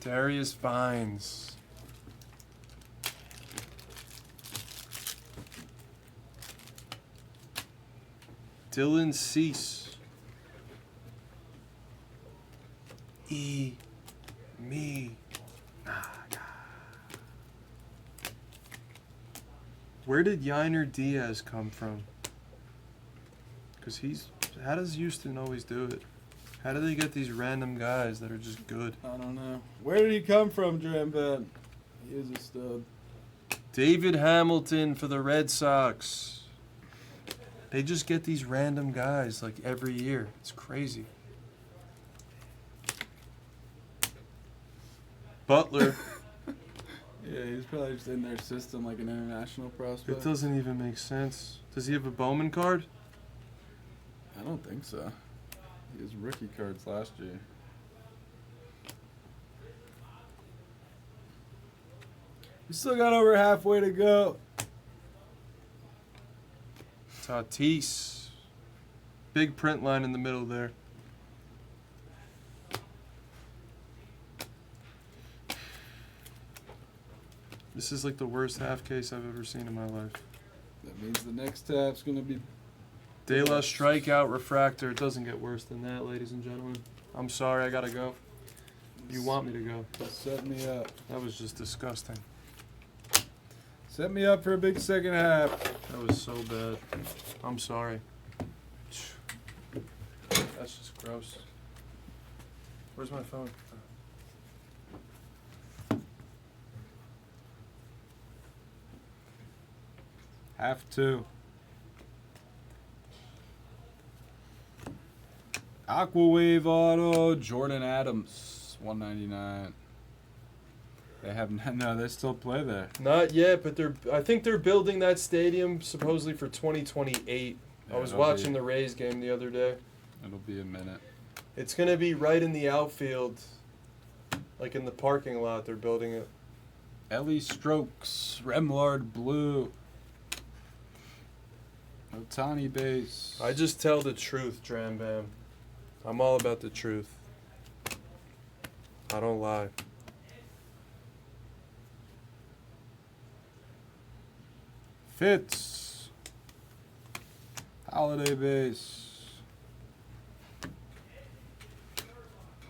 Speaker 2: Darius Vines. Dylan Cease. Me. Where did Yiner Diaz come from? Because how does Houston always do it? How do they get these random guys that are just good?
Speaker 1: I don't know. Where did he come from, Dram Ben? He is a stud.
Speaker 2: David Hamilton for the Red Sox. They just get these random guys like every year. It's crazy. Butler.
Speaker 1: Yeah, he's probably just in their system like an international prospect.
Speaker 2: It doesn't even make sense. Does he have a Bowman card?
Speaker 1: I don't think so. He has rookie cards last year. We still got over halfway to go.
Speaker 2: Tatis. Big print line in the middle there. This is like the worst half case I've ever seen in my life.
Speaker 1: That means the next tap's gonna be.
Speaker 2: De La strikeout refractor. It doesn't get worse than that, ladies and gentlemen. I'm sorry, I gotta go. You want me to go?
Speaker 1: Set me up.
Speaker 2: That was just disgusting.
Speaker 1: Set me up for a big second half.
Speaker 2: That was so bad. I'm sorry. That's just gross. Where's my phone?
Speaker 1: Half 2. Aquawave Auto, Jordan Adams, 199. They have no. They still play there.
Speaker 2: Not yet, but I think they're building that stadium supposedly for 2028.
Speaker 1: Yeah,
Speaker 2: I was
Speaker 1: it'll
Speaker 2: watching
Speaker 1: be-
Speaker 2: the Rays game the other day.
Speaker 1: It'll be a minute.
Speaker 2: It's gonna be right in the outfield, like in the parking lot. They're building it.
Speaker 1: Ellie Strokes, Remlard Blue, Otani base.
Speaker 2: I just tell the truth, Dram Bam. I'm all about the truth. I don't lie.
Speaker 1: Fitz, Holiday base.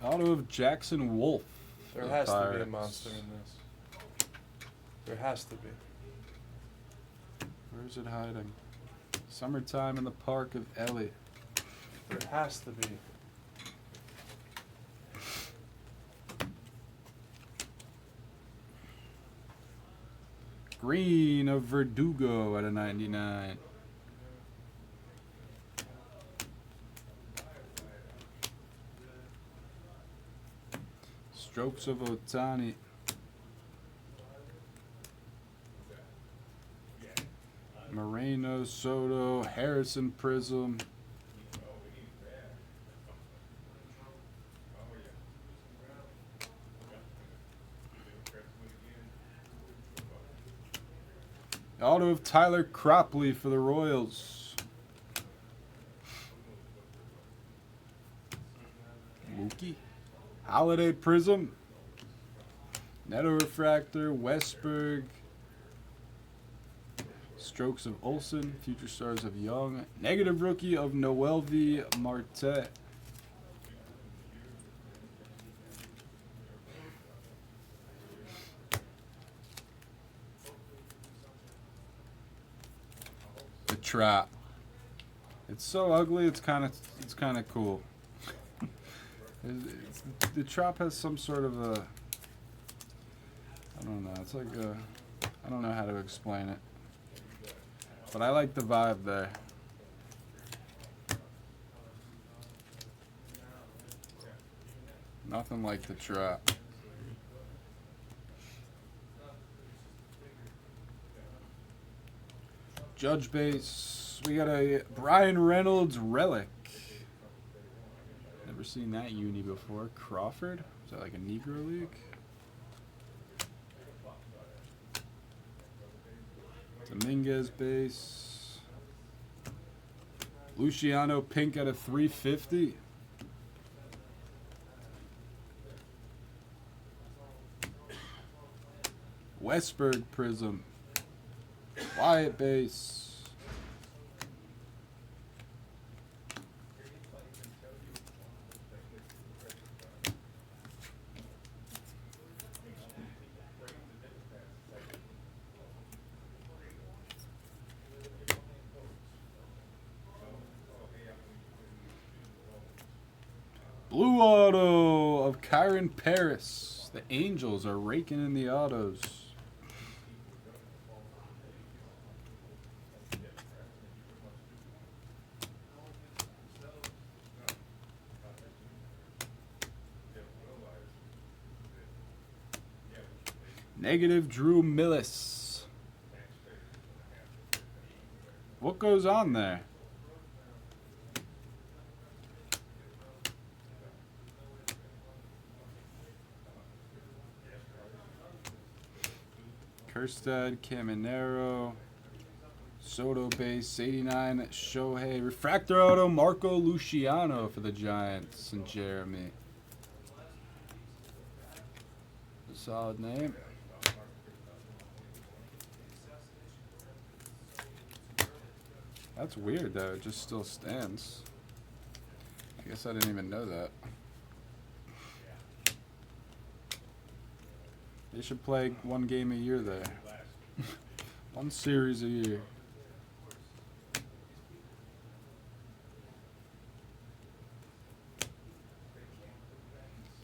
Speaker 1: Auto of Jackson Wolf.
Speaker 2: There
Speaker 1: for the
Speaker 2: has to be a
Speaker 1: Pirates.
Speaker 2: monster in this. There has to be.
Speaker 1: Where is it hiding? Summertime in the Park of Ellie.
Speaker 2: There has to be.
Speaker 1: Green of Verdugo at a 99. Strokes of Otani. Moreno, Soto, Harrison Prism. Auto of Tyler Cropley for the Royals. Mookie. Holiday Prism. Neto Refractor, Westberg. Strokes of Olsen, Future Stars of Young. Negative Rookie of Noelvi Marte. The Trap. It's so ugly. It's kind of cool. The Trap has some sort of a. I don't know. It's like a. I don't know how to explain it. But I like the vibe there. Nothing like the Trap. Judge base. We got a Brian Reynolds relic. Never seen that uni before. Crawford? Is that like a Negro League? Dominguez base. Luciano Pink at a 350. Westberg Prism. Wyatt base. Blue auto of Kyron Paris. The Angels are raking in the autos. Negative Drew Millis. What goes on there? Kerstad, Caminero, Soto base, 89, Shohei. Refractor auto, Marco Luciano for the Giants and Jeremy. A solid name. That's weird though, it just still stands. I guess I didn't even know that. They should play one game a year there. One series a year.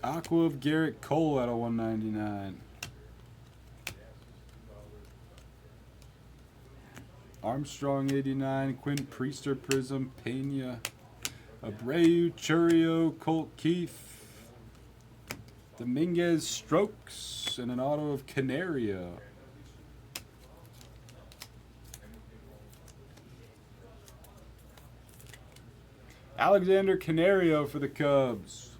Speaker 1: Aqua of Garrett Cole out of 199. Armstrong 89, Quint Priester Prism, Pena, Abreu, Churio, Colt Keith, Dominguez Strokes, and an auto of Canario. Alexander Canario for the Cubs.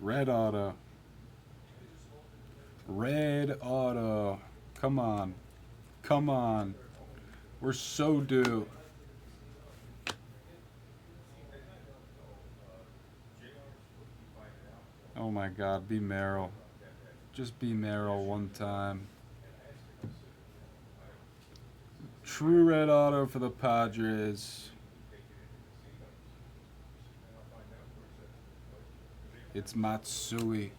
Speaker 1: Red auto. Red auto. Come on. Come on. We're so due. Oh my God, be Merrill. Just be Merrill one time. True red auto for the Padres. It's Matsui.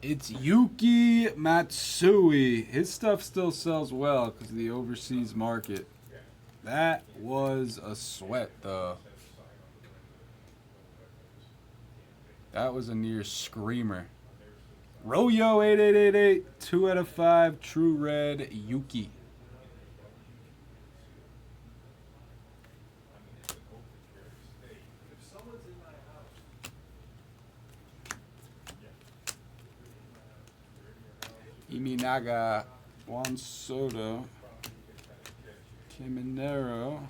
Speaker 1: It's Yuki Matsui. His stuff still sells well because of the overseas market. That was a sweat, though. That was a near screamer. Royo 8888, 2 out of 5, True Red Yuki. Iminaga, Juan Soto, Caminero,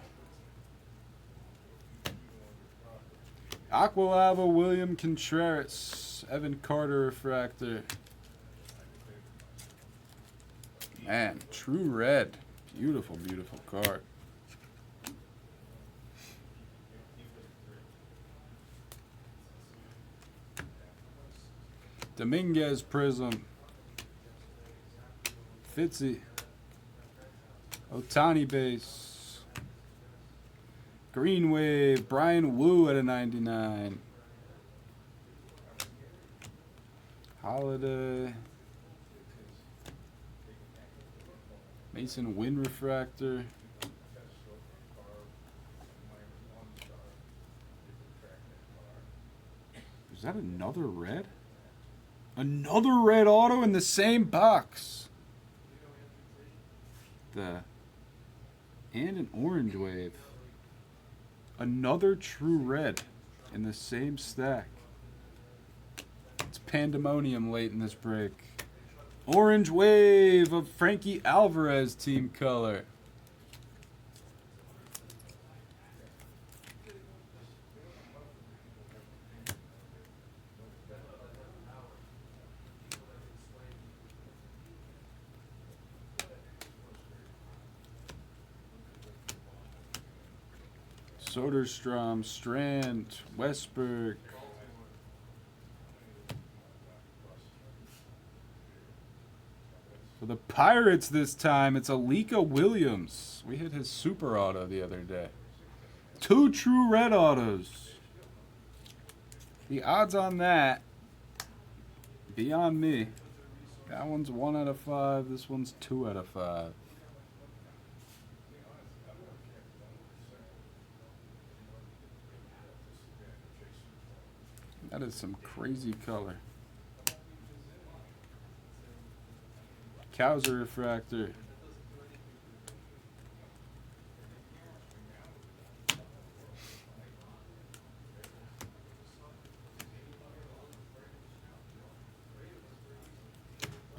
Speaker 1: Aqualava, William Contreras, Evan Carter refractor. Man, true red. Beautiful, beautiful card. Dominguez Prism. Fitzy. Otani base. Green Wave. Brian Wu at a 99. Holiday. Mason Wind refractor. Is that another red? Another red auto in the same box. And an orange wave. Another true red in the same stack. It's pandemonium late in this break. Orange wave of Frankie Alvarez team color. Soderstrom, Strand, Westberg. For the Pirates this time, it's Alika Williams. We hit his super auto the other day. 2 true red autos. The odds on that, beyond me. That one's 1 out of 5. This one's 2 out of 5. That is some crazy color. Cowser refractor.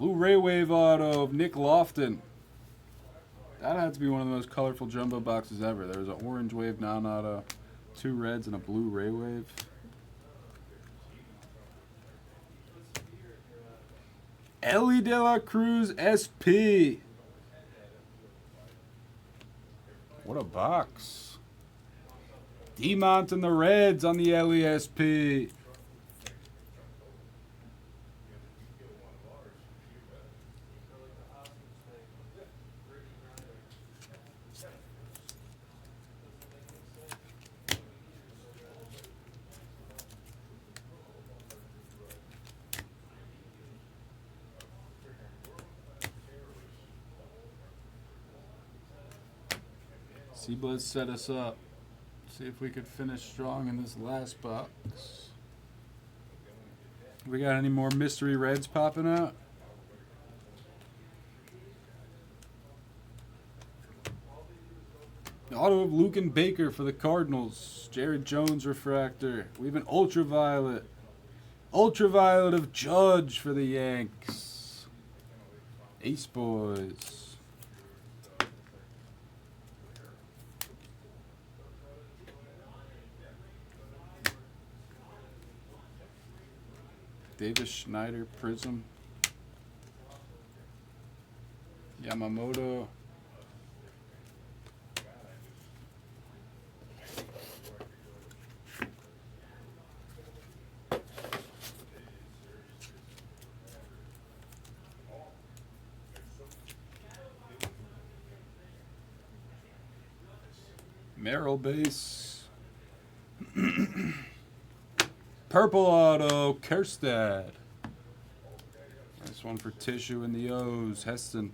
Speaker 1: Blu-ray Wave auto of Nick Lofton. That had to be one of the most colorful jumbo boxes ever. There was an orange wave non-auto, 2 reds, and a blue Ray Wave. Ellie De La Cruz SP. What a box. Demont and the Reds on the Ellie SP. Seablitz set us up. See if we could finish strong in this last box. We got any more mystery reds popping out? Auto of Luke and Baker for the Cardinals. Jared Jones refractor. We have an ultraviolet. Ultraviolet of Judge for the Yanks. Ace Boys. Davis Schneider Prism. Yamamoto. Merrill base. Purple auto, Kerstad. Nice one for Tissue in the O's, Heston.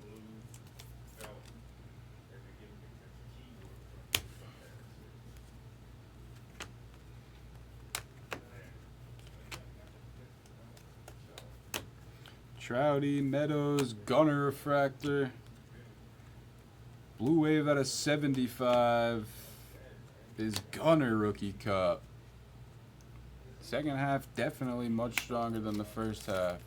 Speaker 1: Trouty, Meadows, Gunner refractor. Blue Wave out of 75 is Gunner Rookie Cup. Second half definitely much stronger than the first half.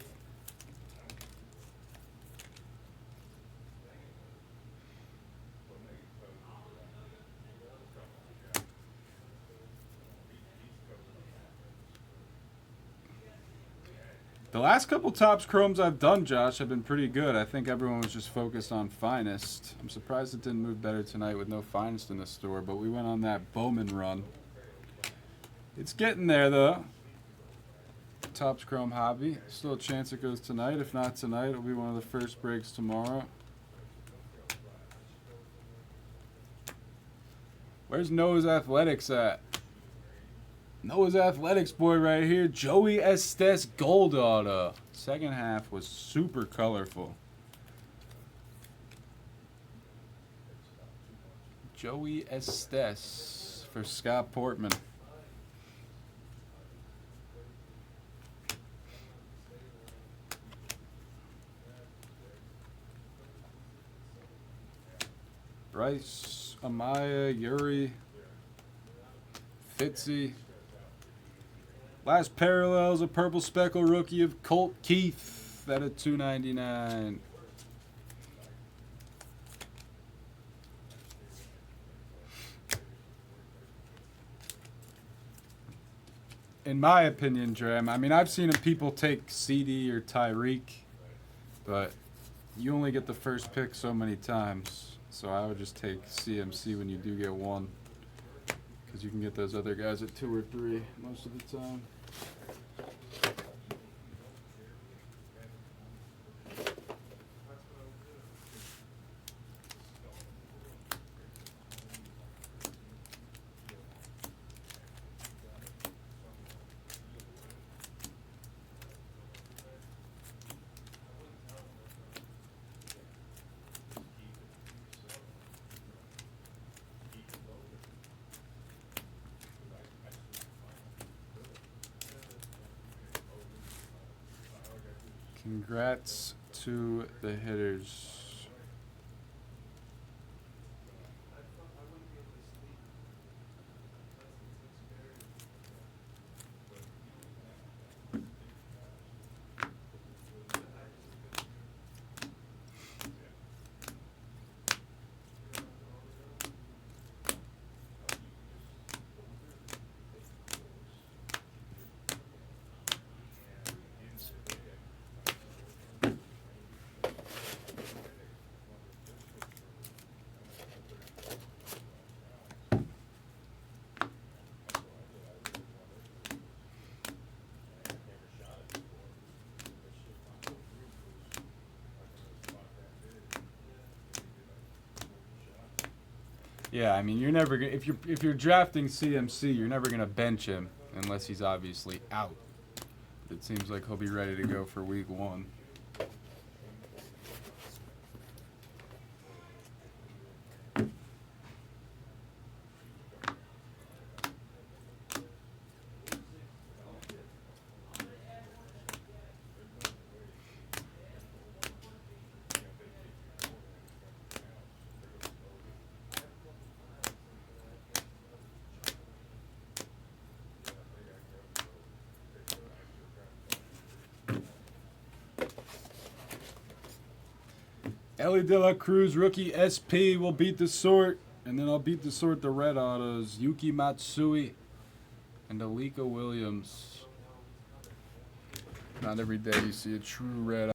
Speaker 1: The last couple Topps Chromes I've done, Josh, have been pretty good. I think everyone was just focused on Finest. I'm surprised it didn't move better tonight with no Finest in the store, but we went on that Bowman run. It's getting there, though. Topps Chrome Hobby. Still a chance it goes tonight. If not tonight, it'll be one of the first breaks tomorrow. Where's Noah's Athletics at? Noah's Athletics boy right here. Joey Estes Gold Auto. Second half was super colorful. Joey Estes for Scott Portman. Bryce, Amaya, Yuri, Fitzy. Last parallels, a purple speckle rookie of Colt Keith at a $2.99. In my opinion, Dram, I mean, I've seen people take CD or Tyreek, but you only get the first pick so many times. So I would just take CMC when you do get one, because you can get those other guys at 2 or 3 most of the time. Congrats to the hitters. Yeah, I mean, you're never gonna if you're drafting CMC, you're never gonna bench him unless he's obviously out. But it seems like he'll be ready to go for week 1. Ellie De La Cruz, rookie SP, will beat the sort. And then I'll beat the sort the red autos. Yuki Matsui and Alika Williams. Not every day you see a true red